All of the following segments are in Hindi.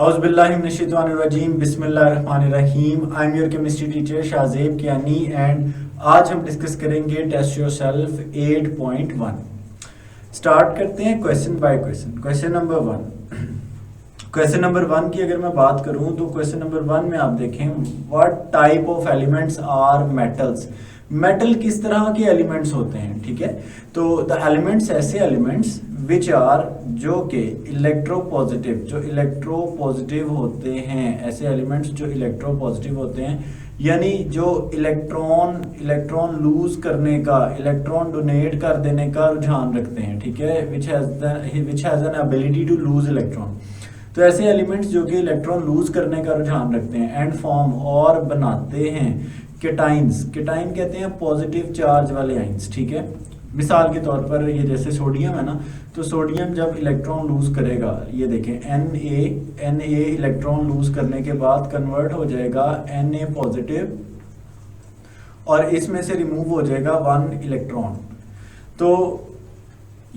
औज़ुबिल्लाहिमिनश्शैतानिर्रजीम बिस्मिल्लाहिर्रहमानिर्रहीम। I am your chemistry teacher Shahzeb Kiyani and आज हम डिस्कस करेंगे टेस्ट योरसेल्फ 8.1। स्टार्ट करते हैं question by question. Question number one की अगर मैं बात करूं तो क्वेश्चन नंबर वन में आप देखें, what type of elements are metals. Metal किस तरह के एलिमेंट्स होते हैं, ठीक है। तो द एलिमेंट्स ऐसे एलिमेंट्स विच आर जो कि इलेक्ट्रोपॉजिटिव होते हैं, ऐसे एलिमेंट्स जो इलेक्ट्रोपॉजिटिव होते हैं, यानी जो इलेक्ट्रॉन लूज करने का, इलेक्ट्रॉन डोनेट कर देने का रुझान रखते हैं, ठीक है, which has an ability to lose electron. तो ऐसे एलिमेंट्स जो कि इलेक्ट्रॉन लूज करने का रुझान रखते हैं एंड फॉर्म और बनाते हैं केटाइंस। केटाइन कहते हैं पॉजिटिव चार्ज वाले आइंस, ठीक है। मिसाल के तौर पर ये जैसे सोडियम है ना, तो सोडियम जब इलेक्ट्रॉन लूज करेगा, ये देखें Na इलेक्ट्रॉन लूज करने के बाद कन्वर्ट हो जाएगा Na पॉजिटिव और इसमें से रिमूव हो जाएगा 1 इलेक्ट्रॉन। तो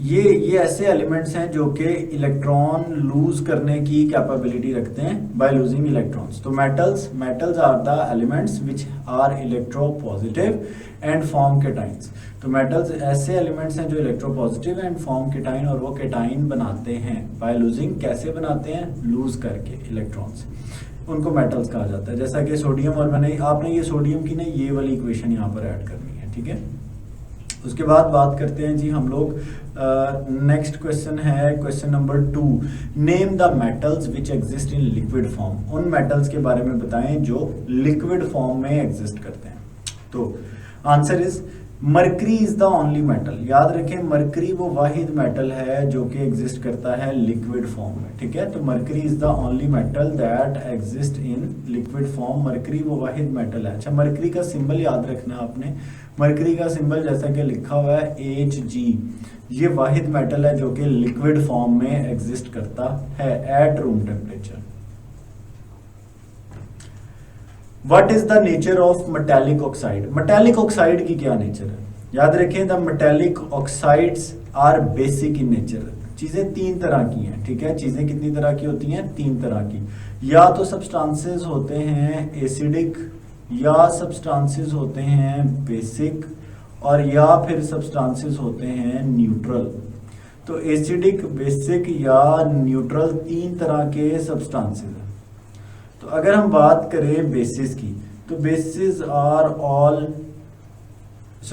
ये ऐसे एलिमेंट्स हैं जो कि इलेक्ट्रॉन लूज करने की कैपेबिलिटी रखते हैं बाय लूजिंग इलेक्ट्रॉन्स। तो metals are the elements which are electropositive and form cations. तो मेटल्स ऐसे एलिमेंट्स हैं जो इलेक्ट्रोपॉजिटिव एंड फॉर्म केटाइन, और वो केटाइन बनाते हैं बाय लूजिंग। कैसे बनाते हैं? लूज करके इलेक्ट्रॉन्स, उनको मेटल्स कहा जाता है। जैसा कि सोडियम, और आपने ये सोडियम की ना ये वाली इक्वेशन यहाँ पर ऐड करनी है, ठीक है। उसके बाद बात करते हैं जी हम लोग, नेक्स्ट क्वेश्चन है question number 2। Name the metals which exist in liquid form. उन मेटल्स के बारे में बताएं जो लिक्विड फॉर्म में एग्जिस्ट करते हैं। तो answer is mercury is the only metal. याद रखें, मरकरी वो वाहिद मेटल है जो कि एग्जिस्ट करता है लिक्विड फॉर्म में, ठीक है। तो mercury is the only metal that exist in liquid form. Mercury वो वाहिद मेटल है। अच्छा, मरकरी का सिंबल याद रखना आपने। मरकरी का सिंबल जैसा कि लिखा हुआ है Hg, ये वाहिद मेटल है जो कि लिक्विड फॉर्म में एग्जिस्ट करता है at room temperature. What is the nature of metallic oxide? Metallic oxide की क्या नेचर है? याद रखें, the metallic oxides are basic in nature। चीजें 3 तरह की हैं, ठीक है। चीजें कितनी तरह की होती हैं? 3 तरह की। या तो सब्सटेंसेस होते हैं एसिडिक, या सब्सटेंसेस होते हैं बेसिक, और या फिर सब्सटेंसेस होते हैं न्यूट्रल। तो एसिडिक, बेसिक या न्यूट्रल 3 तरह के सब्सटेंसेस हैं। तो अगर हम बात करें बेसिस की, तो basis are all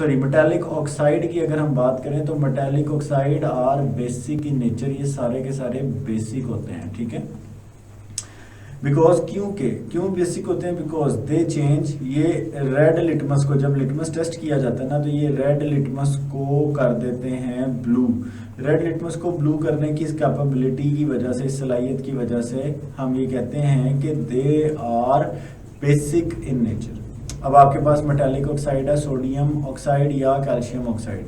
metallic oxide की अगर हम बात करें तो metallic oxide are basic in nature. ये सारे के सारे बेसिक होते हैं, ठीक है। बिकॉज क्यों बेसिक होते हैं? Because they change. ये रेड लिटमस को, जब लिटमस टेस्ट किया जाता है ना, तो ये रेड लिटमस को कर देते हैं ब्लू। रेड लिटमस को ब्लू करने की इस कैपेबिलिटी की वजह से, इस सलाहियत की वजह से हम ये कहते हैं कि they are basic in nature. अब आपके पास मेटालिक ऑक्साइड है, सोडियम ऑक्साइड या कैल्शियम ऑक्साइड।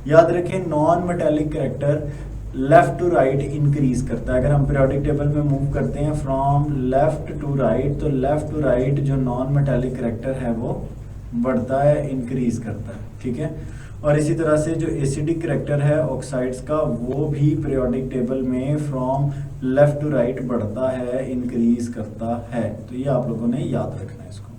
याद रखें, non metallic character left to right increase करता है। अगर हम पीरियोडिक टेबल में मूव करते हैं फ्रॉम लेफ्ट टू राइट, तो लेफ्ट टू राइट जो नॉन मेटालिक कैरेक्टर है वो बढ़ता है, इंक्रीज करता है, ठीक है। और इसी तरह से जो एसिडिक कैरेक्टर है ऑक्साइड्स का, वो भी पीरियोडिक टेबल में फ्रॉम लेफ्ट टू राइट बढ़ता है, इंक्रीज करता है। तो ये आप लोगों ने याद रखना है इसको।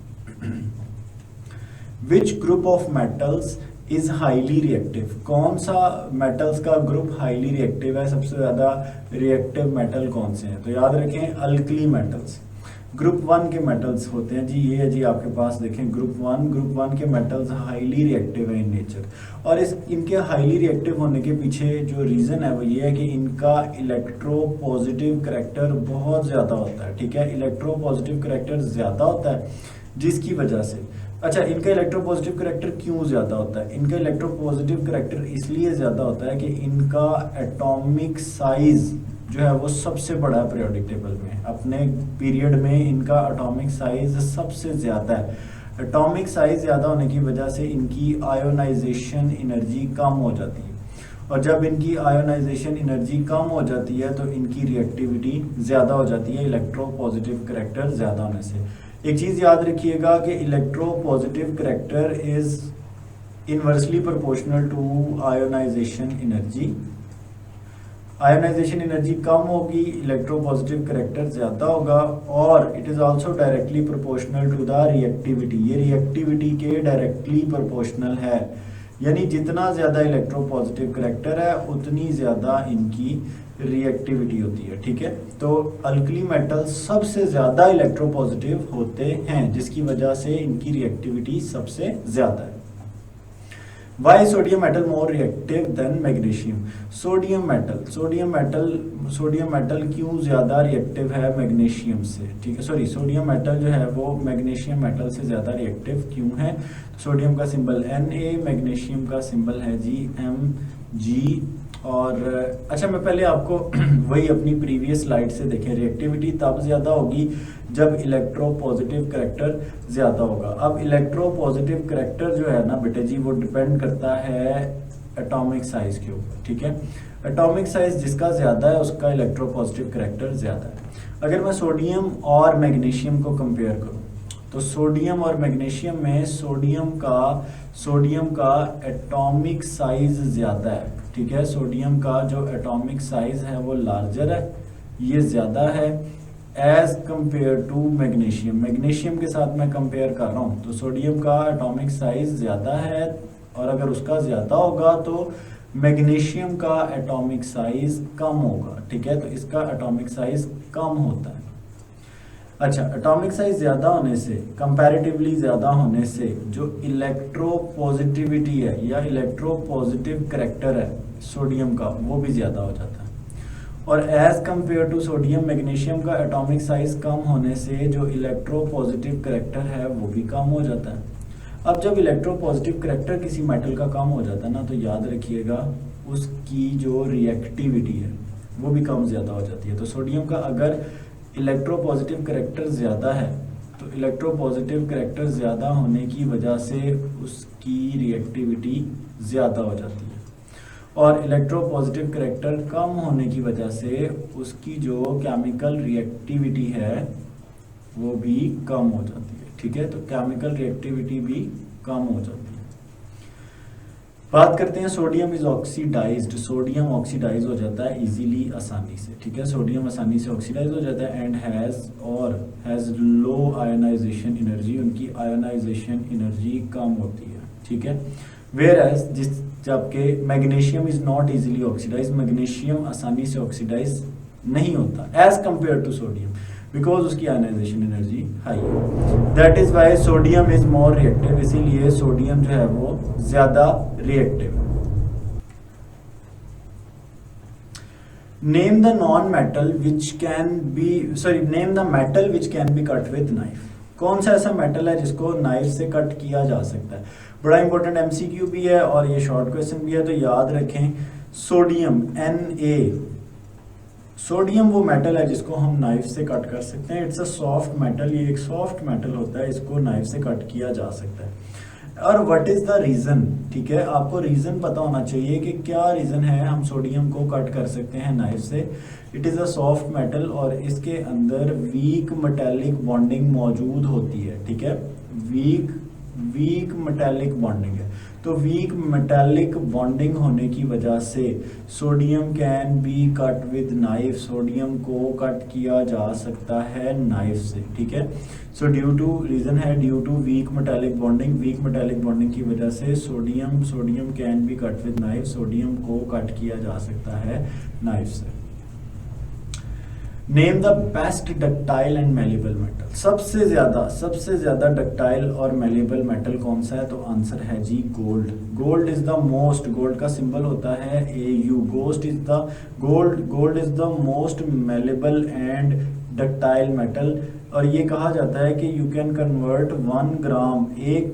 Which group of metals is highly reactive. कौन सा मेटल्स का ग्रुप हाईली रिएक्टिव है? सबसे ज्यादा रिएक्टिव मेटल कौन से हैं? तो याद रखें, अल्कली मेटल्स। ग्रुप 1 के मेटल्स होते हैं जी, ये है जी आपके पास, देखें ग्रुप 1 के मेटल्स हाईली रिएक्टिव है इन नेचर। और इनके हाईली रिएक्टिव होने के पीछे जो रीजन है वो ये है कि इनका इलेक्ट्रोपॉजिटिव करैक्टर बहुत ज्यादा होता है, ठीक है। इलेक्ट्रोपॉजिटिव करैक्टर ज्यादा होता है जिसकी वजह से, अच्छा, इनका इलेक्ट्रोपॉजिटिव करैक्टर क्यों ज्यादा होता है? इनका इलेक्ट्रोपॉजिटिव करैक्टर इसलिए ज्यादा होता है कि इनका एटॉमिक साइज जो है वो सबसे बड़ा है पीरियोडिक टेबल में। अपने पीरियड में इनका एटॉमिक साइज सबसे ज्यादा है। एटॉमिक साइज ज्यादा होने की वजह से इनकी आयोनाइजेशन एनर्जी कम हो जाती है, और जब इनकी आयोनाइजेशन एनर्जी कम हो जाती है तो इनकी रिएक्टिविटी ज्यादा हो जाती है, इलेक्ट्रोपॉजिटिव करैक्टर ज्यादा होने से। एक चीज याद रखिएगा कि electropositive character is inversely proportional to ionisation energy, ionisation energy कम होगी, इलेक्ट्रोपॉजिटिव करेक्टर ज़्यादा होगा, और it is also directly proportional to the reactivity, ये रिएक्टिविटी के डायरेक्टली प्रोपोर्शनल है, यानी जितना ज़्यादा इलेक्ट्रोपॉजिटिव करेक्टर है उतनी ज़्यादा इनकी रिएक्टिविटी होती है, ठीक है। तो अल्कली मेटल सबसे ज़्यादा इलेक्ट्रोपॉजिटिव होते हैं, जिसकी वजह से इनकी रिएक्टिविटी सबसे ज़्यादा है। Why is sodium metal more reactive than magnesium? Sodium metal क्यों ज़्यादा रिएक्टिव है मैग्नीशियम से, ठीक है। सॉरी, सोडियम मेटल जो है वो मैग्नीशियम मेटल से ज़्यादा रिएक्टिव क्यों है? सोडियम का सिंबल Na, मैग्नीशियम का सिंबल है जी Mg। और अच्छा, मैं पहले आपको वही अपनी प्रीवियस स्लाइड से देखें, रिएक्टिविटी तब ज़्यादा होगी जब इलेक्ट्रोपॉजिटिव करेक्टर ज़्यादा होगा। अब इलेक्ट्रोपॉजिटिव करेक्टर जो है ना बेटे जी, वो डिपेंड करता है एटॉमिक साइज के ऊपर, ठीक है। एटॉमिक साइज जिसका ज़्यादा है उसका इलेक्ट्रोपॉजिटिव करेक्टर ज़्यादा है। अगर मैं सोडियम और मैग्नीशियम को कंपेयर करूँ तो सोडियम और मैग्नीशियम में सोडियम का एटॉमिक साइज ज़्यादा है, ठीक है। सोडियम का जो एटॉमिक साइज है वो लार्जर है, ये ज़्यादा है एज कंपेयर टू मैग्नीशियम के साथ मैं कंपेयर कर रहा हूँ तो सोडियम का एटॉमिक साइज ज़्यादा है, और अगर उसका ज़्यादा होगा तो मैग्नीशियम का एटॉमिक साइज कम होगा, ठीक है। तो इसका एटॉमिक साइज कम होता है। अच्छा, एटॉमिक साइज ज़्यादा होने से, कंपैरेटिवली ज़्यादा होने से जो इलेक्ट्रोपॉजिटिविटी है या इलेक्ट्रोपॉजिटिव करेक्टर है सोडियम का, वो भी ज़्यादा हो जाता है। और as compare to sodium, magnesium का एटॉमिक साइज कम होने से जो इलेक्ट्रोपॉजिटिव करेक्टर है वो भी कम हो जाता है। अब जब इलेक्ट्रोपॉजिटिव करेक्टर किसी मेटल का कम हो जाता है ना, तो याद रखिएगा उसकी जो रिएक्टिविटी है वो भी कम ज़्यादा हो जाती है। तो सोडियम का अगर इलेक्ट्रोपॉजिटिव करेक्टर ज़्यादा है तो इलेक्ट्रोपॉजिटिव करेक्टर ज़्यादा होने की वजह से उसकी रिएक्टिविटी ज़्यादा हो जाती है, और इलेक्ट्रोपॉजिटिव करेक्टर कम होने की वजह से उसकी जो केमिकल रिएक्टिविटी है वो भी कम हो जाती है, ठीक है। तो केमिकल रिएक्टिविटी भी कम हो जाती है। बात करते हैं sodium is oxidized. Sodium oxidize हो जाता है इजीली, आसानी से, ठीक है। सोडियम आसानी से ऑक्सीडाइज हो जाता है and has low ionization energy, उनकी आयोनाइजेशन एनर्जी कम होती है, ठीक है। वेयर एज जबकि magnesium is not easily oxidize, magnesium आसानी से ऑक्सीडाइज नहीं होता as compare to sodium, because उसकी आयोनाइजेशन एनर्जी हाई है। That is why sodium is more reactive, इसीलिए सोडियम जो है वो ज्यादा रिएक्टिव है। Name the metal which can be cut with knife. कौन सा ऐसा मेटल है जिसको नाइफ से कट किया जा सकता है? बड़ा इंपॉर्टेंट एमसीक्यू भी है और ये शॉर्ट क्वेश्चन भी है, तो याद रखें सोडियम Na, सोडियम वो मेटल है जिसको हम नाइफ से कट कर सकते हैं। इट्स अ सॉफ्ट मेटल, ये एक सॉफ्ट मेटल होता है, इसको नाइफ से कट किया जा सकता है। और व्हाट इज द रीजन, ठीक है, आपको रीजन पता होना चाहिए कि क्या रीजन है हम सोडियम को कट कर सकते हैं नाइफ से। It is a soft metal और इसके अंदर वीक मेटेलिक बॉन्डिंग मौजूद होती है, ठीक है। वीक मेटेलिक बॉन्डिंग है, तो वीक मेटेलिक बॉन्डिंग होने की वजह से sodium can be cut with knife, sodium को कट किया जा सकता है नाइफ से, ठीक है। So due to weak metallic bonding की वजह से sodium can be cut with knife, sodium को कट किया जा सकता है नाइफ से। Name the best ductile and malleable metal. सबसे ज्यादा डक्टाइल और मेलेबल मेटल कौन सा है? तो आंसर है जी gold. Gold is the most, gold का सिंबल होता है Au, gold is the most malleable and ductile metal. और ये कहा जाता है कि यू कैन कन्वर्ट 1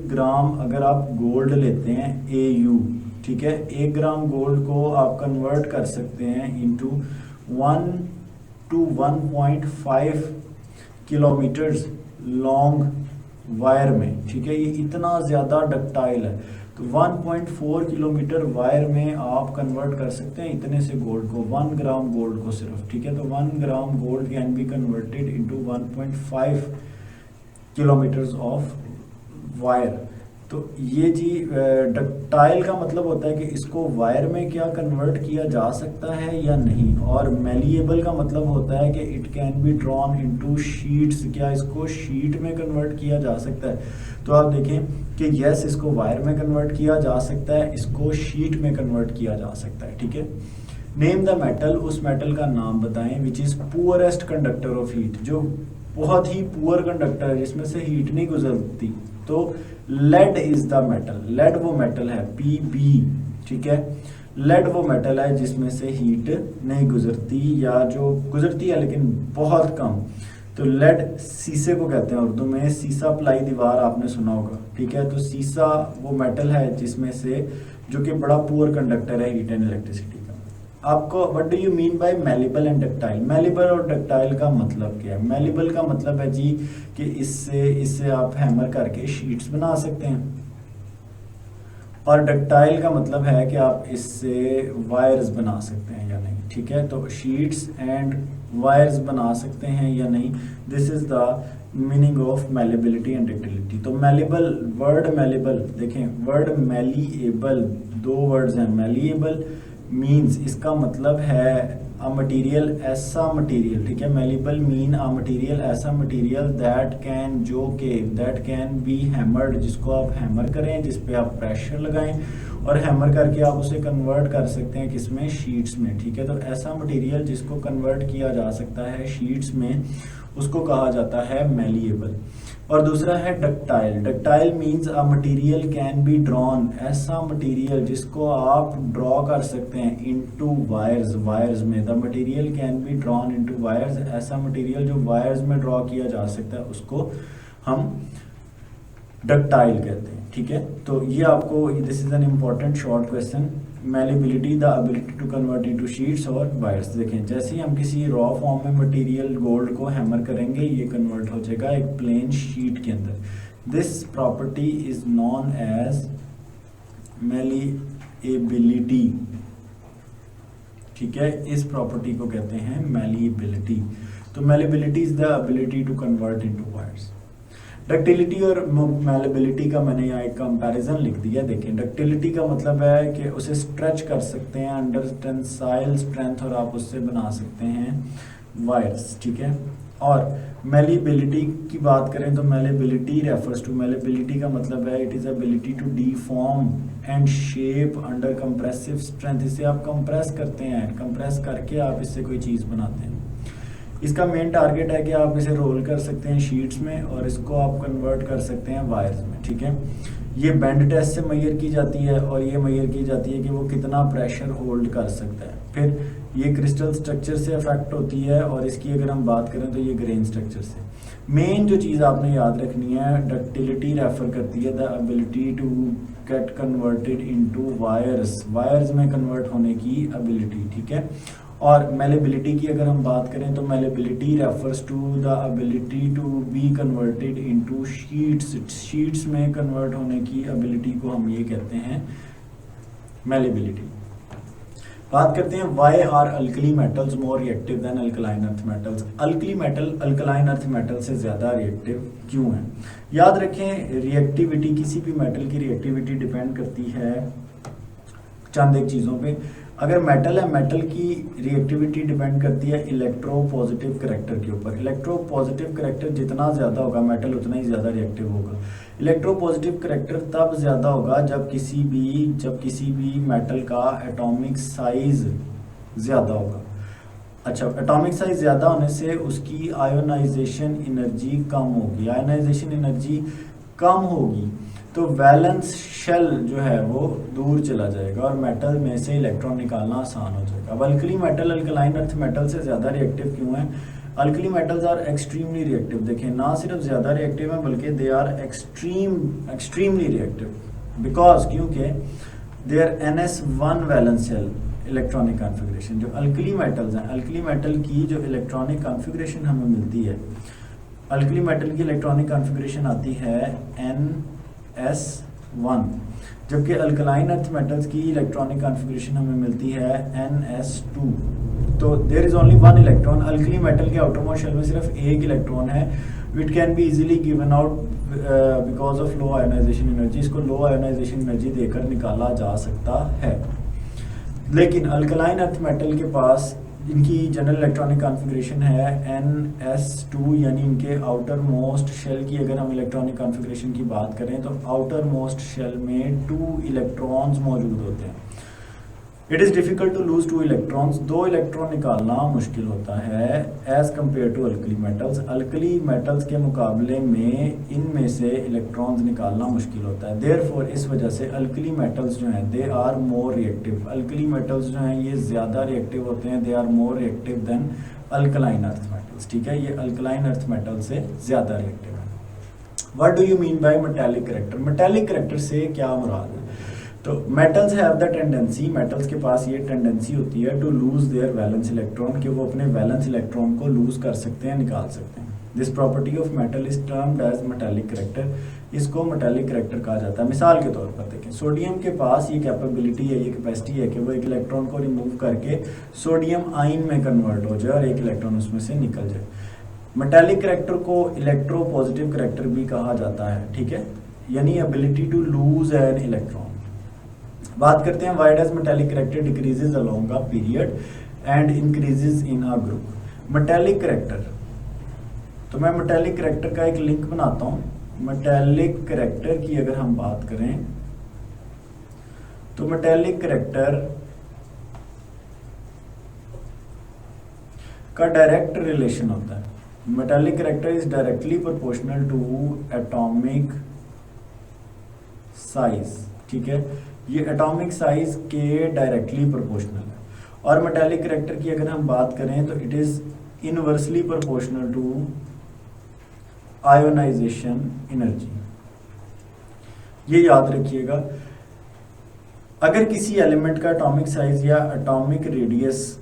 ग्राम अगर आप गोल्ड लेते हैं Au, ठीक है, 1 ग्राम गोल्ड को आप कन्वर्ट कर सकते हैं into 1 to 1.5 kilometres long wire में, ठीक है। ये इतना ज़्यादा डक्टाइल है, तो 1.4 किलोमीटर वायर में आप कन्वर्ट कर सकते हैं इतने से गोल्ड को, 1 ग्राम गोल्ड को सिर्फ, ठीक है। तो 1 gram gold can be converted into 1.5 kilometres of wire. तो ये जी डक्टाइल का मतलब होता है कि इसको वायर में क्या कन्वर्ट किया जा सकता है या नहीं, और मेलिएबल का मतलब होता है कि it can be drawn into sheets, क्या इसको शीट में कन्वर्ट किया जा सकता है। तो आप देखें कि यस, इसको वायर में कन्वर्ट किया जा सकता है, इसको शीट में कन्वर्ट किया जा सकता है, ठीक है। नेम द मेटल, उस मेटल का नाम बताएं which is poorest conductor of heat, जो बहुत ही पुअर कंडक्टर है जिसमें से हीट नहीं गुजरती। तो lead is the metal, lead वो मेटल है, Pb, ठीक है। लेड वो मेटल है जिसमें से हीट नहीं गुजरती, या जो गुजरती है लेकिन बहुत कम। तो लेड शीशे को कहते हैं उर्दू में, सीसा प्लाई दीवार आपने सुना होगा, ठीक है। तो सीसा वो मेटल है जिसमें से, जो कि बड़ा पुअर कंडक्टर है हीट एंड इलेक्ट्रिसिटी का। आपको what do you mean by malleable and ductile, malleable और डक्टाइल का मतलब क्या है? मेलिबल का मतलब है जी कि इससे आप हैमर करके शीट्स बना सकते हैं, और डक्टाइल का मतलब है कि आप इससे वायर्स बना सकते हैं या नहीं, ठीक है। तो शीट्स एंड वायर्स बना सकते हैं या नहीं, this is the meaning of malleability and ductility. तो मेलिबल, वर्ड मेलिबल देखें, वर्ड मेलिएबल, दो वर्ड्स हैं। मेलिएबल मीन्स, इसका मतलब है अ मटीरियल, ऐसा मटीरियल, ठीक है। मेलिबल मीन अ मटीरियल, ऐसा मटीरियल दैट कैन, जो के दैट कैन बी हैमर्ड, जिसको आप हैमर करें, जिस पे आप प्रेशर लगाएं और हैमर करके आप उसे कन्वर्ट कर सकते हैं किसमें, शीट्स में, ठीक है। तो ऐसा मटेरियल जिसको कन्वर्ट किया जा सकता है शीट्स में, उसको कहा जाता है मेलिएबल। और दूसरा है ductile, ductile means a material can be drawn, ऐसा मटेरियल जिसको आप ड्रॉ कर सकते हैं इनटू वायर्स, वायर्स में। The material can be drawn into wires, ऐसा मटेरियल जो वायर्स में ड्रॉ किया जा सकता है उसको हम डक्टाइल कहते हैं, ठीक है। तो ये आपको, this is an important short question. Malleability, the ability to convert into sheets और वायर्स। देखें, जैसे ही हम किसी रॉ फॉर्म में मटेरियल गोल्ड को हैमर करेंगे, ये कन्वर्ट हो जाएगा एक प्लेन शीट के अंदर। This property is known as malleability, ठीक है। इस प्रॉपर्टी को कहते हैं मेलिएबिलिटी। तो malleability is the ability to convert into wires. Ductility और मेलिबिलिटी का मैंने यहाँ एक कंपैरिजन लिख दिया। देखें, डक्टिलिटी का मतलब है कि उसे स्ट्रेच कर सकते हैं अंडर टेंसाइल स्ट्रेंथ, और आप उससे बना सकते हैं वायर्स, ठीक है। और मेलिबिलिटी की बात करें तो मेलिबिलिटी रेफर्स टू, मेलिबिलिटी का मतलब है it is ability to deform and shape under compressive strength. इसे आप कंप्रेस करते हैं, कंप्रेस करके आप इससे कोई चीज़ बनाते हैं। इसका मेन टारगेट है कि आप इसे रोल कर सकते हैं शीट्स में, और इसको आप कन्वर्ट कर सकते हैं वायर्स में, ठीक है। ये बेंड टेस्ट से मेजर की जाती है, और ये मेजर की जाती है कि वो कितना प्रेशर होल्ड कर सकता है। फिर ये क्रिस्टल स्ट्रक्चर से अफेक्ट होती है, और इसकी अगर हम बात करें तो ये ग्रेन स्ट्रक्चर से। मेन जो चीज़ आपने याद रखनी है, डक्टिलिटी रेफर करती है the ability to get converted into wires, wires में कन्वर्ट होने की एबिलिटी, ठीक है। और मेलिबिलिटी की अगर हम बात करें तो malleability refers to the ability to be converted into sheets, sheets में कन्वर्ट होने की एबिलिटी को हम ये कहते हैं मेलिबिलिटी। बात करते हैं why are alkali metals more reactive than alkaline earth metals. Alkali metal alkaline earth metal से ज़्यादा रिएक्टिव क्यों है? याद रखें, रिएक्टिविटी, किसी भी मेटल की रिएक्टिविटी डिपेंड करती है चंद एक चीज़ों पे। अगर मेटल है, मेटल की रिएक्टिविटी डिपेंड करती है इलेक्ट्रो पॉजिटिव करेक्टर के ऊपर। इलेक्ट्रो पॉजिटिव करेक्टर जितना ज़्यादा होगा मेटल उतना ही ज़्यादा रिएक्टिव होगा। इलेक्ट्रो पॉजिटिव करेक्टर तब ज़्यादा होगा जब किसी भी मेटल का एटॉमिक साइज ज़्यादा होगा। अच्छा, एटॉमिक साइज ज़्यादा होने से उसकी आयोनाइजेशन एनर्जी कम होगी। आयोनाइजेशन एनर्जी कम होगी तो वैलेंस शेल जो है वो दूर चला जाएगा और मेटल में से इलेक्ट्रॉन निकालना आसान हो जाएगा। अब alkali metal alkaline earth metal से ज़्यादा रिएक्टिव क्यों है? Alkali metals are extremely reactive. देखें, ना सिर्फ ज़्यादा रिएक्टिव है बल्कि they are extremely reactive because, क्योंकि they are NS1 valence shell electronic configuration. जो अल्कली मेटल्स हैं, अल्कली मेटल की जो इलेक्ट्रॉनिक कॉन्फ़िगरेशन हमें मिलती है, अल्कली मेटल की इलेक्ट्रॉनिक कॉन्फ़िगरेशन आती है NS1, जबकि अल्कलाइन अर्थ मेटल्स की इलेक्ट्रॉनिक कॉन्फ़िगरेशन हमें मिलती है NS2। तो there is only one electron. Alkali metal के आउटर मोस्ट शेल में सिर्फ एक इलेक्ट्रॉन है। It can be easily given out because of low ionization energy. इसको लो आयोनाइजेशन एनर्जी देकर निकाला जा सकता है। लेकिन अल्कलाइन अर्थ मेटल के पास इनकी जनरल इलेक्ट्रॉनिक कॉन्फ़िगरेशन है NS2, यानी इनके आउटर मोस्ट शेल की अगर हम इलेक्ट्रॉनिक कॉन्फ़िगरेशन की बात करें तो आउटर मोस्ट शेल में 2 इलेक्ट्रॉन्स मौजूद होते हैं। It is difficult to lose 2 electrons. 2 electron निकालना मुश्किल होता है as compare to alkali metals. Alkali metals के मुकाबले में इनमें से इलेक्ट्रॉन्स निकालना मुश्किल होता है। देयरफॉर इस वजह से अल्कली मेटल्स जो हैं they are more reactive. Alkali metals जो हैं ये ज़्यादा रिएक्टिव होते हैं। They are more reactive than alkaline earth metals. ठीक है, ये अल्कलाइन अर्थ मेटल से ज़्यादा रिएक्टिव है। What do you mean by metallic character? Metallic character से क्या मुराद है? तो metals have the tendency, metals के पास ये टेंडेंसी होती है to lose their valence electron, कि वो अपने वैलेंस इलेक्ट्रॉन को लूज कर सकते हैं, निकाल सकते हैं। This property of metal is termed as metallic character. इसको मेटालिक करैक्टर कहा जाता है। मिसाल के तौर पर देखें, सोडियम के पास ये कैपेबिलिटी है, ये कैपेसिटी है कि वो एक इलेक्ट्रॉन को रिमूव करके सोडियम आयन में कन्वर्ट हो जाए और एक इलेक्ट्रॉन उसमें से निकल जाए। मेटालिक करैक्टर को इलेक्ट्रो पॉजिटिव करैक्टर भी कहा जाता है। ठीक है, यानी ability to lose an electron. बात करते हैं why does metallic character decreases along a period and increases in a group. Metallic character, तो मैं मेटालिक करैक्टर का एक लिंक बनाता हूं। मेटालिक करैक्टर की अगर हम बात करें तो मेटालिक करैक्टर का डायरेक्ट रिलेशन होता है। Metallic character is directly proportional to atomic size. ठीक है, ये एटॉमिक साइज के डायरेक्टली प्रोपोर्शनल है। और मेटालिक करैक्टर की अगर हम बात करें तो it is inversely proportional to ionisation energy. ये याद रखिएगा, अगर किसी एलिमेंट का एटॉमिक साइज या atomic radius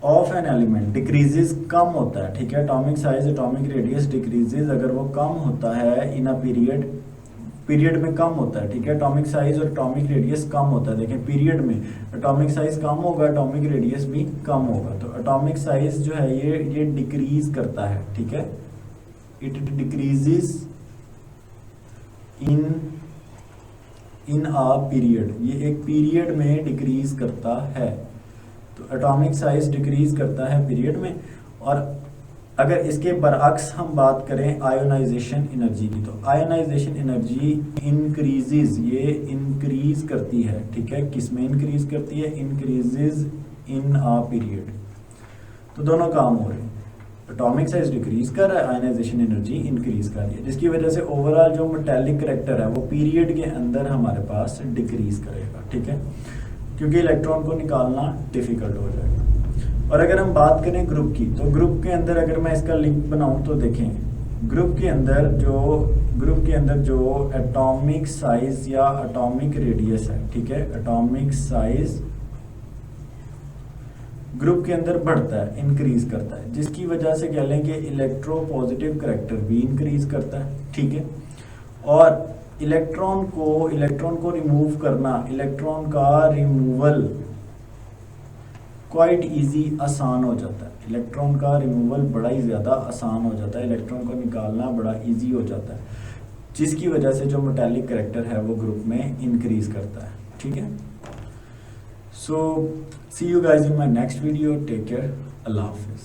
of an element decreases कम होता है, ठीक है, atomic size atomic radius decreases अगर वो कम होता है इन अ पीरियड में कम होता है। ठीक है, एटॉमिक साइज और एटॉमिक रेडियस कम होता है। देखें, पीरियड में एटॉमिक साइज कम होगा, एटॉमिक रेडियस भी कम होगा। तो एटॉमिक साइज जो है ये डिक्रीज करता है। ठीक है, it decreases in a period, ये एक पीरियड में डिक्रीज करता है। तो एटॉमिक साइज डिक्रीज करता है पीरियड में। और अगर इसके बरअक्स हम बात करें आयोनाइजेशन एनर्जी की, तो आयोनाइजेशन एनर्जी इंक्रीजेज, ये इंक्रीज करती है। ठीक है, किस में इंक्रीज करती है? Increases in a period. तो दोनों काम हो रहे हैं, एटॉमिक साइज डिक्रीज कर रहा है, आयोनाइजेशन एनर्जी इंक्रीज कर रही है, जिसकी वजह से ओवरऑल जो मेटालिक करैक्टर है वो पीरियड के अंदर हमारे पास डिक्रीज करेगा। ठीक है, क्योंकि इलेक्ट्रॉन को निकालना डिफिकल्ट हो जाएगा। और अगर हम बात करें ग्रुप की, तो ग्रुप के अंदर अगर मैं इसका लिंक बनाऊं तो देखें, ग्रुप के अंदर जो एटॉमिक साइज या एटॉमिक रेडियस है, ठीक है, एटॉमिक साइज ग्रुप के अंदर बढ़ता है, इंक्रीज करता है, जिसकी वजह से कह लें कि इलेक्ट्रो पॉजिटिव करैक्टर भी इंक्रीज करता है। ठीक है, और इलेक्ट्रॉन को रिमूव करना, इलेक्ट्रॉन का रिमूवल क्वाइट इजी, आसान हो जाता है। इलेक्ट्रॉन का रिमूवल बड़ा ही ज़्यादा आसान हो जाता है, इलेक्ट्रॉन को निकालना बड़ा इजी हो जाता है, जिसकी वजह से जो मेटालिक करैक्टर है वो ग्रुप में इंक्रीज करता है। ठीक है, so see you guys in my next video, take care, अल्लाह हाफिज़।